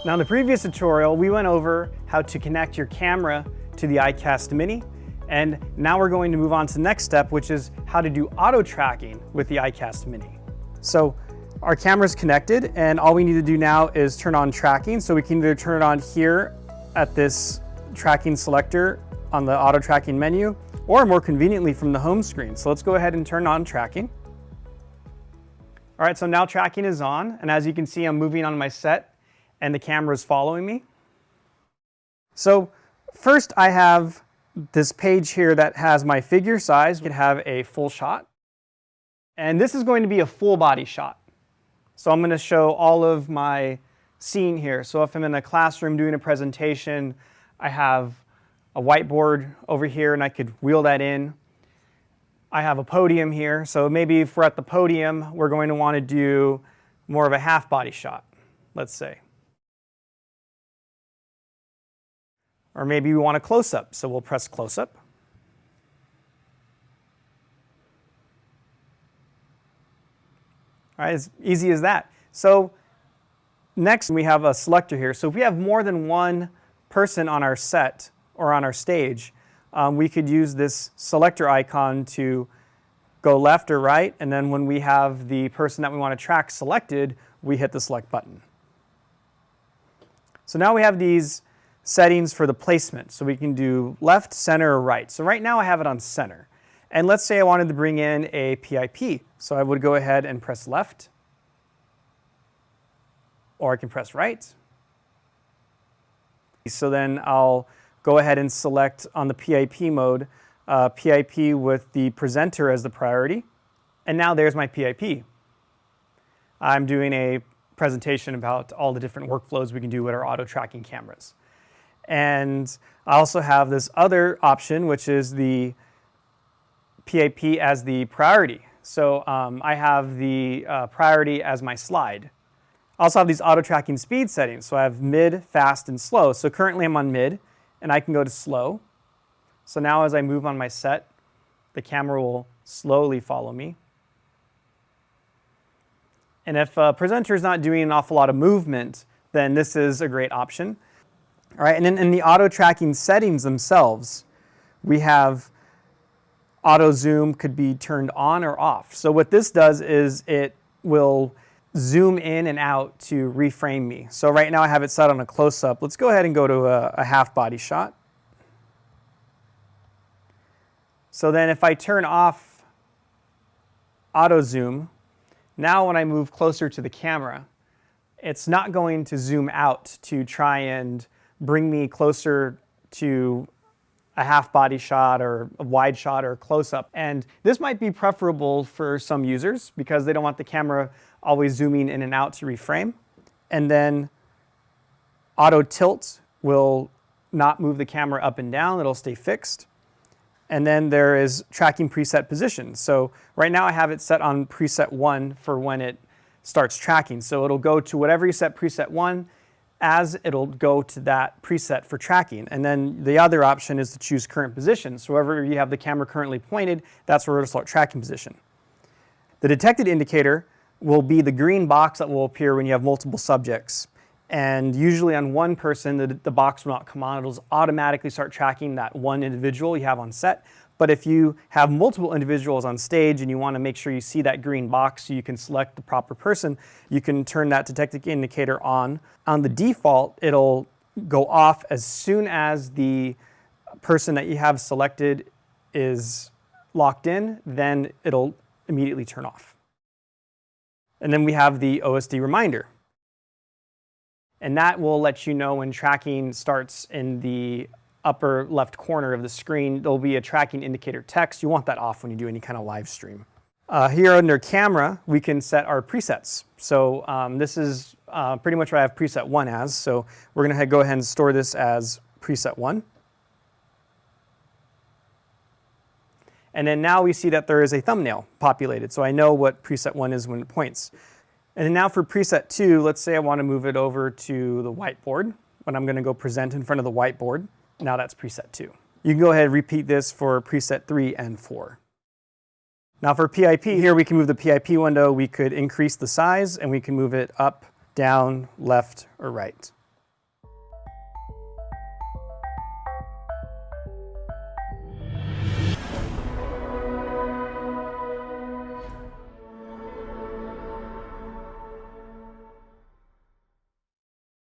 Now in the previous tutorial, we went over how to connect your camera to the iCAST Mini, and now we're going to move on to the next step, which is how to do auto tracking with the iCAST Mini. So our camera's connected, and all we need to do now is turn on tracking. So we can either turn it on here at this tracking selector on the auto tracking menu, or more conveniently from the home screen. So let's go ahead and turn on tracking. All right, so now tracking is on, and as you can see, I'm moving on my set and the camera is following me. So first I have this page here that has my figure size. You can have a full shot. And this is going to be a full body shot. So I'm going to show all of my scene here. So if I'm in a classroom doing a presentation, I have a whiteboard over here and I could wheel that in. I have a podium here. So maybe if we're at the podium, we're going to want to do more of a half body shot, let's say. Or maybe we want a close-up, so we'll press close-up. All right, as easy as that. So next we have a selector here. So if we have more than one person on our set or on our stage, we could use this selector icon to go left or right, and then when we have the person that we want to track selected, we hit the select button. So now we have these settings for the placement. So we can do left, center, or right. So right now I have it on center. And let's say I wanted to bring in a PIP. So I would go ahead and press left, or I can press right. So then I'll go ahead and select on the PIP mode, PIP with the presenter as the priority. And now there's my PIP. I'm doing a presentation about all the different workflows we can do with our auto tracking cameras. And I also have this other option, which is the PIP as the priority. So I have the priority as my slide. I also have these auto tracking speed settings. So I have mid, fast, and slow. So currently I'm on mid, and I can go to slow. So now as I move on my set, the camera will slowly follow me. And if a presenter is not doing an awful lot of movement, then this is a great option. All right, and then in the auto tracking settings themselves, we have auto zoom could be turned on or off. So what this does is it will zoom in and out to reframe me. So right now I have it set on a close-up. Let's go ahead and go to a half body shot. So then if I turn off auto zoom, now when I move closer to the camera, it's not going to zoom out to try and bring me closer to a half body shot or a wide shot or a close-up. And this might be preferable for some users because they don't want the camera always zooming in and out to reframe. And then auto tilt will not move the camera up and down, it'll stay fixed. And then there is tracking preset position. So right now I have it set on preset 1 for when it starts tracking. So it'll go to whatever you set preset 1, as it'll go to that preset for tracking. And then the other option is to choose current position. So wherever you have the camera currently pointed, that's where it'll start tracking position. The detected indicator will be the green box that will appear when you have multiple subjects. And usually on one person, the box will not come on. It'll automatically start tracking that one individual you have on set. But if you have multiple individuals on stage and you want to make sure you see that green box so you can select the proper person, you can turn that detected indicator on. On the default, it'll go off as soon as the person that you have selected is locked in, then it'll immediately turn off. And then we have the OSD reminder. And that will let you know when tracking starts in the upper left corner of the screen. There'll be a tracking indicator text. You want that off when you do any kind of live stream. Here under camera, we can set our presets. So this is pretty much what I have preset 1 as. So we're going to go ahead and store this as preset 1. And then now we see that there is a thumbnail populated. So I know what preset 1 is when it points. And then now for preset 2, let's say I want to move it over to the whiteboard. When I'm going to go present in front of the whiteboard, now that's preset 2. You can go ahead and repeat this for preset 3 and 4. Now for PIP, here we can move the PIP window. We could increase the size and we can move it up, down, left, or right.